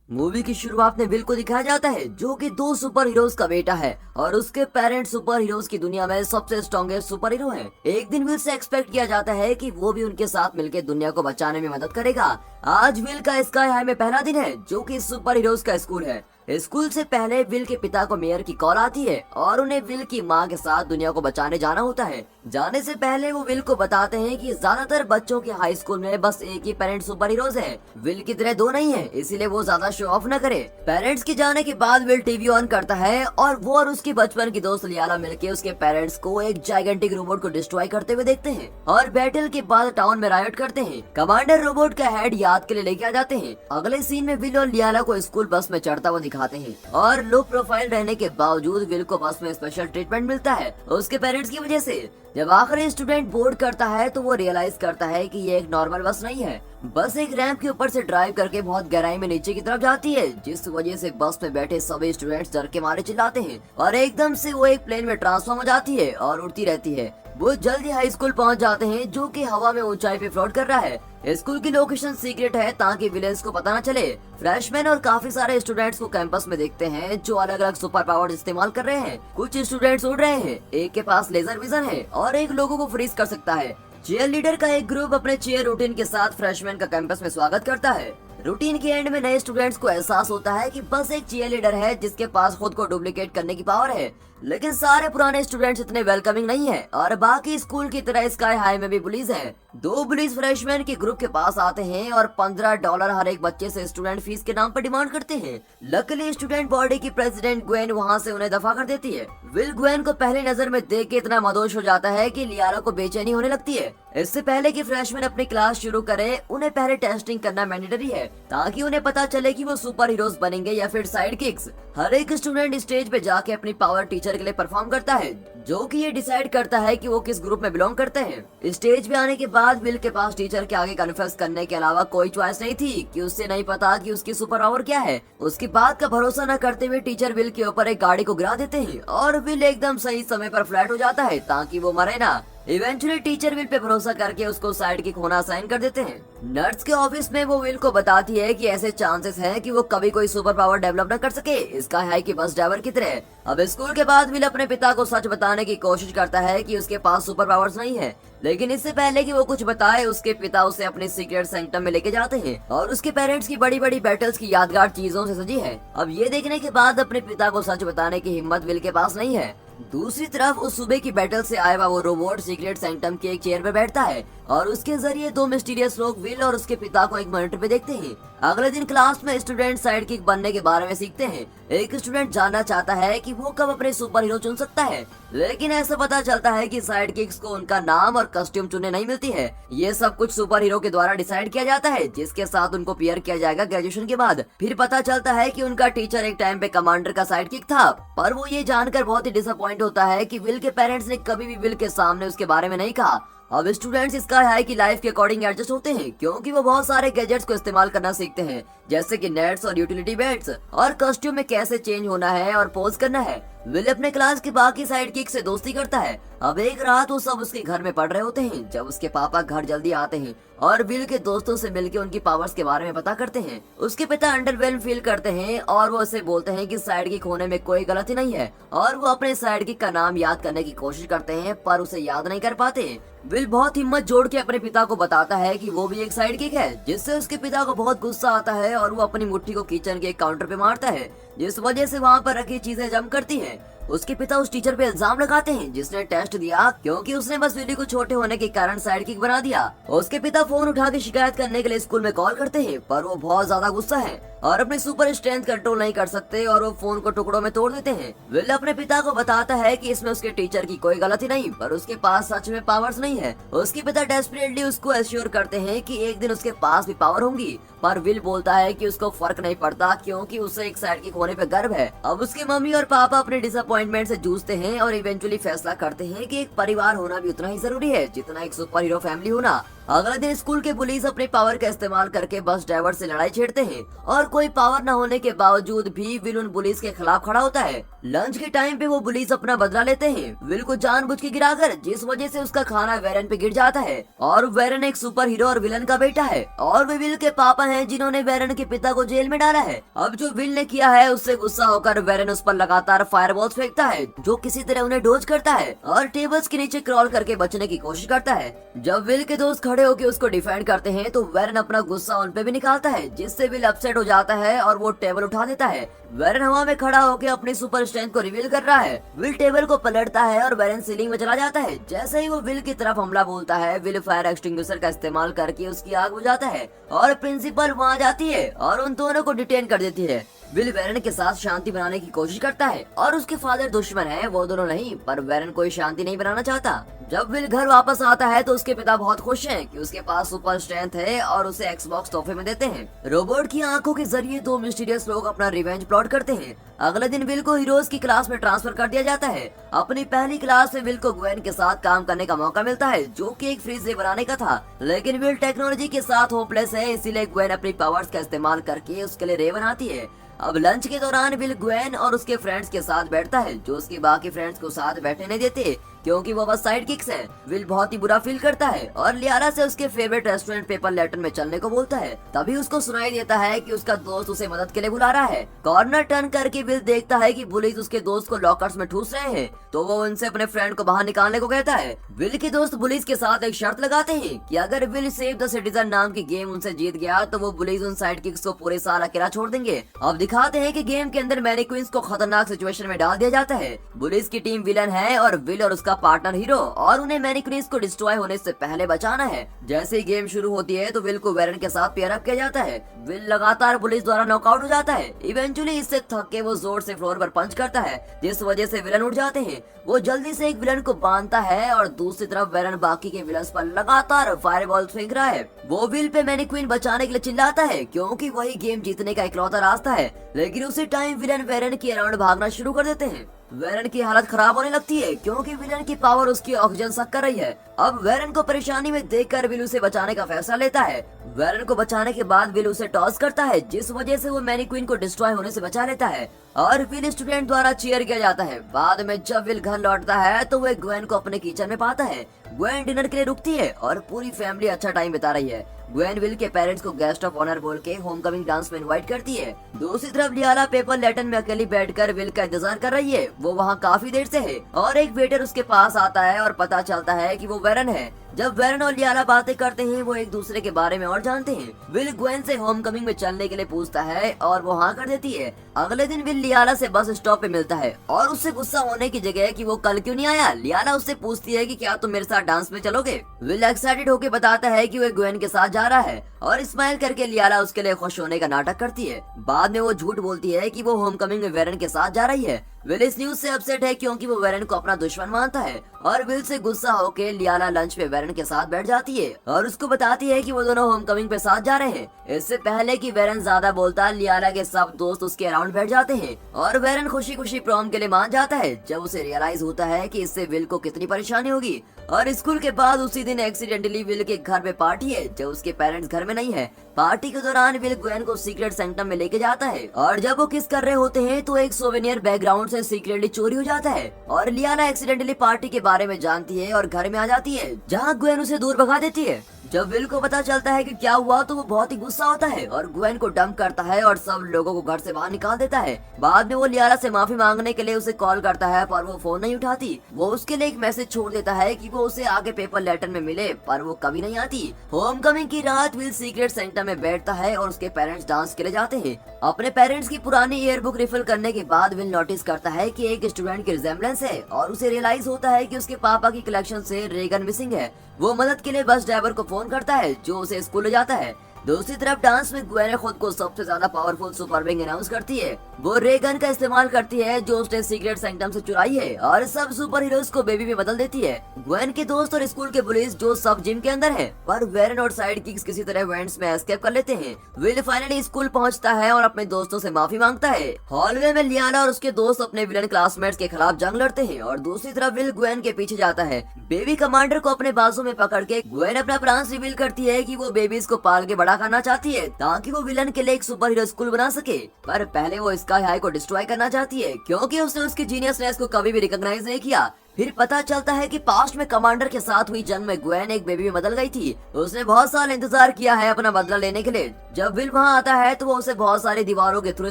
Movie की शुरुआत में विल को दिखाया जाता है जो कि दो सुपर हीरोज का बेटा है और उसके पेरेंट्स सुपर हीरोज की दुनिया में सबसे स्ट्रॉन्गेस्ट सुपर हीरो हैं। एक दिन विल से एक्सपेक्ट किया जाता है कि वो भी उनके साथ मिलकर दुनिया को बचाने में मदद करेगा। आज विल का स्काई हाई में पहला दिन है जो कि सुपर हीरोज का स्कूल है। स्कूल से पहले विल के पिता को मेयर की कॉल आती है और उन्हें विल की मां के साथ दुनिया को बचाने जाना होता है। जाने से पहले वो विल को बताते हैं कि ज्यादातर बच्चों के हाई स्कूल में बस एक ही पेरेंट सुपर हीरोज है। विल की तरह दो नहीं है, इसीलिए वो ज्यादा शो ऑफ न करे। पेरेंट्स के जाने के बाद विल टीवी ऑन करता है और वो और उसकी बचपन की दोस्त लियाला मिलके उसके पेरेंट्स को एक जाइगेंटिक रोबोट को डिस्ट्रॉय करते हुए देखते हैं और बैटल के बाद टाउन में रायट करते हैं। कमांडर रोबोट का हेड याद के लिए लेके आ जाते हैं। अगले सीन में विल और लियाला को स्कूल बस में चढ़ता हुआ दिखाते हैं और लो प्रोफाइल रहने के बावजूद विल को बस में स्पेशल ट्रीटमेंट मिलता है उसके पेरेंट्स की वजह से। जब आखिरी स्टूडेंट बोर्ड करता है तो वो रियलाइज करता है कि ये एक नॉर्मल बस नहीं है। बस एक रैंप के ऊपर से ड्राइव करके बहुत गहराई में नीचे की तरफ जाती है, जिस वजह से बस में बैठे सभी स्टूडेंट्स डर के मारे चिल्लाते हैं और एकदम से वो एक प्लेन में ट्रांसफॉर्म हो जाती है और उड़ती रहती है। वो जल्दी हाई स्कूल पहुंच जाते हैं जो कि हवा में ऊंचाई पे फ्लोट कर रहा है। स्कूल की लोकेशन सीक्रेट है ताकि विलेंस को पता न चले। फ्रेशमैन और काफी सारे स्टूडेंट्स को कैंपस में देखते हैं जो अलग अलग सुपर पावर इस्तेमाल कर रहे हैं। कुछ स्टूडेंट्स उड़ रहे हैं, एक के पास लेजर विजन है और एक लोगों को फ्रीज कर सकता है। चीयर लीडर का एक ग्रुप अपने चीयर रूटीन के साथ फ्रेशमैन का कैंपस में स्वागत करता है। रूटीन के एंड में नए स्टूडेंट्स को एहसास होता है कि बस एक चीयर लीडर है जिसके पास खुद को डुप्लीकेट करने की पावर है, लेकिन सारे पुराने स्टूडेंट्स इतने वेलकमिंग नहीं है और बाकी स्कूल की तरह स्काई हाई में भी बुलीज हैं। दो बुलीज फ्रेशमैन के ग्रुप के पास आते हैं और $15 हर एक बच्चे से स्टूडेंट फीस के नाम पर डिमांड करते हैं। लकीली स्टूडेंट बॉडी की प्रेसिडेंट ग्वेन वहां से उन्हें दफा कर देती है। विल ग्वेन को पहली नजर में देख के इतना मदोश हो जाता है कि लियाला को बेचैनी होने लगती है। इससे पहले कि फ्रेशमैन अपनी क्लास शुरू करे उन्हें पहले टेस्टिंग करना मैंडेटरी है ताकि उन्हें पता चले कि वो सुपर हीरोज बनेंगे या फिर साइड किक्स। हर एक स्टूडेंट स्टेज पे जाके अपनी पावर टीचर के लिए परफॉर्म करता है जो कि ये डिसाइड करता है कि वो किस ग्रुप में बिलोंग करते हैं। स्टेज पे आने के बाद विल के पास टीचर के आगे कन्फेस करने के अलावा कोई चॉइस नहीं थी कि उससे नहीं पता कि उसकी सुपर पावर क्या है। उसकी बात का भरोसा न करते हुए टीचर विल के ऊपर एक गाड़ी को गिरा देते हैं और विल एकदम सही समय पर फ्लैट हो जाता है ताकि वो मरे ना। इवेंचुअली टीचर विल पे भरोसा करके उसको साइड किक होना साइन कर देते हैं। नर्स के ऑफिस में वो विल को बताती है कि ऐसे चांसेस हैं कि वो कभी कोई सुपर पावर डेवलप न कर सके इसका है कि बस ड्राइवर की तरह। अब स्कूल के बाद विल अपने पिता को सच बताने की कोशिश करता है कि उसके पास सुपर पावर्स नहीं है, लेकिन इससे पहले कि वो कुछ बताए उसके पिता उसे अपने सीक्रेट सेंक्टम में लेके जाते हैं और उसके पेरेंट्स की बड़ी बड़ी बैटल्स की यादगार चीजों से सजी है। अब ये देखने के बाद अपने पिता को सच बताने की हिम्मत विल के पास नहीं है। दूसरी तरफ उस सुबह की बैटल से आया हुआ वो रोबोट सीक्रेट सेंक्टम के एक चेयर पे बैठता है और उसके जरिए दो मिस्टीरियस लोग विल और उसके पिता को एक मॉनिटर पे देखते हैं। अगले दिन क्लास में स्टूडेंट साइड किक बनने के बारे में सीखते हैं। एक स्टूडेंट जानना चाहता है कि वो कब अपने सुपर हीरो चुन सकता है, लेकिन ऐसा पता चलता है कि साइड किक्स को उनका नाम और कस्ट्यूम चुनने नहीं मिलती है। ये सब कुछ सुपर हीरो के द्वारा डिसाइड किया जाता है जिसके साथ उनको पेयर किया जाएगा ग्रेजुएशन के बाद। फिर पता चलता है कि उनका टीचर एक टाइम पे कमांडर का साइड किक था, पर वो ये जानकर बहुत ही डिसअपॉइंट होता है कि विल के पेरेंट्स ने कभी भी विल के सामने उसके बारे में नहीं कहा। अब स्टूडेंट्स स्काई हाई की लाइफ के अकॉर्डिंग एडजस्ट होते हैं क्योंकि वो बहुत सारे गैजेट्स को इस्तेमाल करना सीखते हैं जैसे कि नेट्स और यूटिलिटी बेड्स और कॉस्ट्यूम में कैसे चेंज होना है और पोज करना है। विल अपने क्लास के बाकी साइड किक से दोस्ती करता है। अब एक रात वो सब उसके घर में पढ़ रहे होते हैं जब उसके पापा घर जल्दी आते हैं और विल के दोस्तों से मिलकर उनकी पावर्स के बारे में पता करते हैं। उसके पिता अंडरवेल्म फील करते हैं और वो उसे बोलते हैं कि साइड किक होने में कोई गलती नहीं है और वो अपने साइड किक का नाम याद करने की कोशिश करते हैं पर उसे याद नहीं कर पाते। विल बहुत हिम्मत जोड़ के अपने पिता को बताता है कि वो भी एक साइड किक है, जिससे उसके पिता को बहुत गुस्सा आता है और वो अपनी मुट्ठी को किचन के काउंटर पे मारता है जिस वजह से वहाँ पर रखी चीजें जम करती हैं। उसके पिता उस टीचर पे इल्जाम लगाते हैं जिसने टेस्ट दिया क्योंकि उसने बस विली को छोटे होने के कारण साइड किक बना दिया। उसके पिता फोन उठा के शिकायत करने के लिए स्कूल में कॉल करते हैं पर वो बहुत ज्यादा गुस्सा है और अपनी सुपर स्ट्रेंथ कंट्रोल नहीं कर सकते और वो फोन को टुकड़ों में तोड़ देते हैं। विल अपने पिता को बताता है कि इसमें उसके टीचर की कोई गलती नहीं पर उसके पास सच में पावर्स नहीं है। उसके पिता डेस्परेटली उसको एश्योर करते हैं कि एक दिन उसके पास भी पावर होंगी, पर विल बोलता है कि उसको फर्क नहीं पड़ता क्योंकि उसे एक साइड किक होने पे गर्व है। अब उसके मम्मी और पापा अपने डिसअपॉइंटमेंट से जूझते हैं और इवेंचुअली फैसला करते हैं कि एक परिवार होना भी उतना ही जरूरी है जितना एक सुपर हीरो फैमिली होना। अगले दिन स्कूल के पुलिस अपने पावर का इस्तेमाल करके बस ड्राइवर से लड़ाई छेड़ते हैं और कोई पावर न होने के बावजूद भी विल उन पुलिस के खिलाफ खड़ा होता है, लंच के टाइम पे वो पुलिस अपना बदला लेते हैं, विल को जानबूझ के गिराकर, जिस वजह से उसका खाना वेरन पे गिर जाता है। और वेरन एक सुपर हीरो और विलन का बेटा है और वे विल के पापा हैं जिन्होंने वेरन के पिता को जेल में डाला है। अब जो विल ने किया है उससे गुस्सा होकर वेरन उस पर लगातार फायरबॉल्स फेंकता है जो किसी तरह उन्हें डोज करता है और टेबल्स के नीचे क्रॉल करके बचने की कोशिश करता है। जब विल के दोस्त खड़े होकर उसको डिफेंड करते हैं तो वेरन अपना गुस्सा उन पे भी निकालता है, जिससे विल अपसेट हो जाता है और वो टेबल उठा देता है। वेरन हवा में खड़ा होकर अपनी सुपर स्ट्रेंथ को रिवील कर रहा है। विल टेबल को पलटता है और वेरन सीलिंग में चला जाता है। जैसे ही वो विल की तरफ हमला बोलता है, विल फायर एक्सटिंग्विशर का इस्तेमाल करके उसकी आग बुझाता है और प्रिंसिपल वहाँ जाती है और उन दोनों को डिटेन कर देती है। विल वेरन के साथ शांति बनाने की कोशिश करता है और उसके फादर दुश्मन है, वो दोनों नहीं, पर वेरन कोई शांति नहीं बनाना चाहता। जब विल घर वापस आता है तो उसके पिता बहुत खुश हैं कि उसके पास सुपर स्ट्रेंथ है और उसे एक्सबॉक्स तोहफे में देते हैं। रोबोट की आंखों के जरिए दो मिस्टीरियस लोग अपना रिवेंज प्लॉट करते हैं। अगले दिन विल को हीरोज की क्लास में ट्रांसफर कर दिया जाता है। अपनी पहली क्लास में विल को ग्वेन के साथ काम करने का मौका मिलता है, जो कि एक फ्रिज बनाने का था, लेकिन विल टेक्नोलॉजी के साथ होपलेस है, इसीलिए ग्वेन अपनी पावर्स का इस्तेमाल करके उसके लिए रे बनाती है। अब लंच के दौरान विल ग्वेन और उसके फ्रेंड्स के साथ बैठता है, जो उसके बाकी फ्रेंड्स को साथ बैठने नहीं देते क्योंकि वो बस साइड किक्स हैं। विल बहुत ही बुरा फील करता है और लियारा से उसके फेवरेट रेस्टोरेंट पेपर लैटन में चलने को बोलता है। तभी उसको सुनाई देता है कि उसका दोस्त उसे मदद के लिए बुला रहा है। कॉर्नर टर्न करके विल देखता है कि पुलिस उसके दोस्त को लॉकर्स में ठूस रहे हैं, तो वो उनसे अपने फ्रेंड को बाहर निकालने को कहता है। विल के दोस्त पुलिस के साथ एक शर्त लगाते हैं कि अगर विल सेव द सिटीजन नाम की गेम उनसे जीत गया तो वो पुलिस उन साइड किक्स को पूरे साल अकेला छोड़ देंगे। अब दिखाते हैं कि गेम के अंदर मैनीक्वींस को खतरनाक सिचुएशन में डाल दिया जाता है। पुलिस की टीम विलन है और विल और उसका पार्टनर हीरो, और उन्हें मैनीक्वींस को डिस्ट्रॉय होने से पहले बचाना है। जैसे ही गेम शुरू होती है तो विल को वेरन के साथ पेयर अप किया जाता है। विल लगातार पुलिस द्वारा नॉकआउट हो जाता है। इवेंचुअली इससे थक के वो जोर से फ्लोर पर पंच करता है, जिस वजह से विलन उठ जाते हैं। वो जल्दी से एक विलन को बांधता है और दूसरी तरफ वेरन बाकी के विलन्स पर लगातार फायरबॉल फेंक रहा है। वो विल पे मैनीक्वीन बचाने के लिए चिल्लाता है क्योंकि वही गेम जीतने का इकलौता रास्ता है, लेकिन उसी टाइम विलन वेरन के अराउंड भागना शुरू कर देते हैं। वेरन की हालत खराब होने लगती है क्योंकि विलन की पावर उसकी ऑक्सीजन सक कर रही है। अब वेरन को परेशानी में देखकर विल उसे बचाने का फैसला लेता है। वेरन को बचाने के बाद विल उसे टॉस करता है, जिस वजह से वो मैनीक्वीन को डिस्ट्रॉय होने से बचा लेता है और विल स्टूडेंट द्वारा चीयर किया जाता है। बाद में जब विल घर लौटता है तो वो ग्वेन को अपने किचन में पाता है। ग्वेन डिनर के लिए रुकती है और पूरी फैमिली अच्छा टाइम बिता रही है। ग्वेन विल के पेरेंट्स को गेस्ट ऑफ ऑनर बोल के होमकमिंग डांस में इनवाइट करती है। दूसरी तरफ लियाला पेपर लैटन में अकेली बैठकर विल का इंतजार कर रही है। वो वहाँ काफी देर से है और एक वेटर उसके पास आता है और पता चलता है कि वो वेरन है। जब वेरन और लियाला बातें करते हैं वो एक दूसरे के बारे में और जानते हैं। विल ग्वेन से होमकमिंग में चलने के लिए पूछता है और वो हाँ कर देती है। अगले दिन विल लियाला से बस स्टॉप पे मिलता है और उससे गुस्सा होने की जगह कि वो कल क्यों नहीं आया, लियाला उससे पूछती है कि क्या तुम मेरे साथ डांस में चलोगे। विल एक्साइटेड होकर बताता है कि वो ग्वेन के साथ जा रहा है और स्माइल करके लियाला उसके लिए खुश होने का नाटक करती है। बाद में वो झूठ बोलती है कि वो होमकमिंग में वेरन के साथ जा रही है। विल इस न्यूज से अपसेट है क्योंकि वो वेरन को अपना दुश्मन मानता है और विल से गुस्सा होकर लियाला लंच पे वेरन के साथ बैठ जाती है और उसको बताती है कि वो दोनों होमकमिंग पे साथ जा रहे हैं। इससे पहले कि वेरन ज्यादा बोलता, लियाला के सब दोस्त उसके अराउंड बैठ जाते हैं और वेरन खुशी खुशी प्रॉम के लिए मान जाता है। जब उसे रियलाइज होता है कि इससे विल को कितनी परेशानी होगी। और स्कूल के बाद उसी दिन एक्सीडेंटली विल के घर पे पार्टी है जब उसके पेरेंट्स घर में नहीं है। पार्टी के दौरान विल ग्वेन को सीक्रेट सेंक्टम में लेके जाता है और जब वो किस कर रहे होते हैं तो एक सोवेनियर बैकग्राउंड से सीक्रेटली चोरी हो जाता है और लियाना एक्सीडेंटली पार्टी के बारे में जानती है और घर में आ जाती है, जहाँ ग्वेन उसे दूर भगा देती है। जब विल को पता चलता है कि क्या हुआ तो वो बहुत ही गुस्सा होता है और ग्वेन को डंप करता है और सब लोगों को घर से बाहर निकाल देता है। बाद में वो लियाना से माफी मांगने के लिए उसे कॉल करता है पर वो फोन नहीं उठाती। वो उसके लिए एक मैसेज छोड़ देता है कि वो उसे आगे पेपर लेटर में मिले, पर वो कभी नहीं आती। होमकमिंग की रात विल सीक्रेट सेंटर में बैठता है और उसके पेरेंट्स डांस के लिए जाते हैं। अपने पेरेंट्स की पुरानी ईयरबुक रिफिल करने के बाद विल नोटिस करता है कि एक स्टूडेंट की रिजेम्बलेंस है और उसे रियलाइज होता है कि उसके पापा की कलेक्शन से रेगन मिसिंग है। वो मदद के लिए बस ड्राइवर को फोन करता है जो उसे स्कूल ले जाता है। दूसरी तरफ डांस में ग्वेन खुद को सबसे ज्यादा पावरफुल सुपर विंग अनाउंस करती है। वो रे गन का इस्तेमाल करती है जो उसने सीक्रेट सेंक्टम से चुराई है और सब सुपर हीरोज को बेबी में बदल देती है। ग्वेन के दोस्त और स्कूल के पुलिस जो सब जिम के अंदर है, पर वेरन और साइड किक्स किसी तरह वेंट्स में एस्केप कर लेते हैं। विल फाइनली स्कूल पहुंचता है और अपने दोस्तों से माफी मांगता है। हॉलवे में लियाना और उसके दोस्त अपने विलन क्लासमेट्स के खिलाफ जंग लड़ते हैं और दूसरी तरफ विल ग्वेन के पीछे जाता है। बेबी कमांडर को अपने बाजू में पकड़ के ग्वेन अपना प्लान रिवील करती है कि वो बेबीज को पाल के बड़ा खड़ा करना चाहती है ताकि वो विलन के लिए एक सुपर हीरो स्कूल बना सके। पर पहले वो स्काई हाई को डिस्ट्रॉय करना चाहती है क्योंकि उसने उसकी जीनियसनेस को कभी भी रिकॉग्नाइज नहीं किया। फिर पता चलता है कि पास्ट में कमांडर के साथ हुई जंग में ग्वेन एक बेबी में बदल गई थी। उसने बहुत साल इंतजार किया है अपना बदला लेने के लिए। जब विल वहाँ आता है तो वो उसे बहुत सारी दीवारों के थ्रू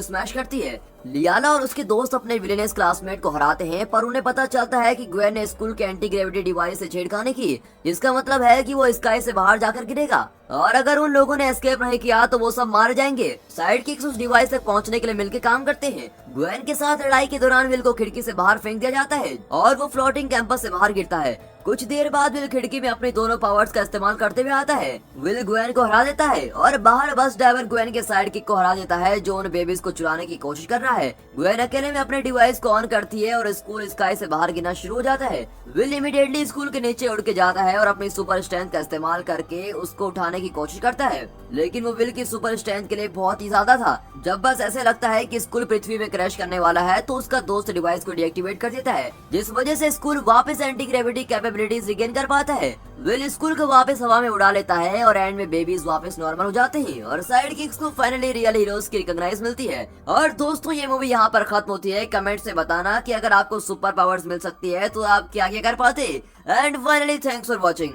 स्मैश करती है। लियाना और उसके दोस्त अपने विलेनियस क्लासमेट को हराते हैं, पर उन्हें पता चलता है कि ग्वेन ने स्कूल के एंटी ग्रेविटी डिवाइस से छेड़खानी की। इसका मतलब है कि वो स्काई से बाहर जाकर गिरेगा और अगर उन लोगों ने एस्केप नहीं किया तो वो सब मारे जाएंगे। साइड किक्स उस डिवाइस तक पहुंचने के लिए मिलकर काम करते हैं। ग्वेन के साथ लड़ाई के दौरान विल को खिड़की से बाहर फेंक दिया जाता है और वो फ्लोटिंग कैंपस से बाहर गिरता है। कुछ देर बाद विल खिड़की में अपने दोनों पावर्स का इस्तेमाल करते हुए आता है। विल ग्वेन को हरा देता है और बाहर बस ड्राइवर ग्वेन के साइड किक को हरा देता है जो उन बेबीज को चुराने की कोशिश कर रहा है। ग्वेन अकेले में अपने डिवाइस को ऑन करती है और स्कूल स्काई से बाहर गिरना शुरू हो जाता है। विल इमीडिएटली स्कूल के नीचे उड़ के जाता है और अपनी सुपर स्ट्रेंथ का इस्तेमाल करके उसको उठाने की कोशिश करता है, लेकिन वो विल की सुपर स्ट्रेंथ के लिए बहुत ही ज्यादा था। जब बस ऐसे लगता है कि स्कूल पृथ्वी में क्रैश करने वाला है तो उसका दोस्त डिवाइस को डीएक्टिवेट कर देता है, जिस वजह से स्कूल वापस एंटी ग्रेविटी कैपेबिलिटीज रिगेन कर पाता है। विल स्कूल को वापस हवा में उड़ा लेता है और एंड में बेबीज वापस नॉर्मल हो जाते हैं और साइड किक्स को फाइनली रियल हीरोज की रिकॉग्नाइज मिलती है। और दोस्तों ये मूवी यहाँ पर खत्म होती है। कमेंट से बताना कि अगर आपको सुपर पावर्स मिल सकती है तो आप क्या क्या कर पाते। And finally thanks for watching.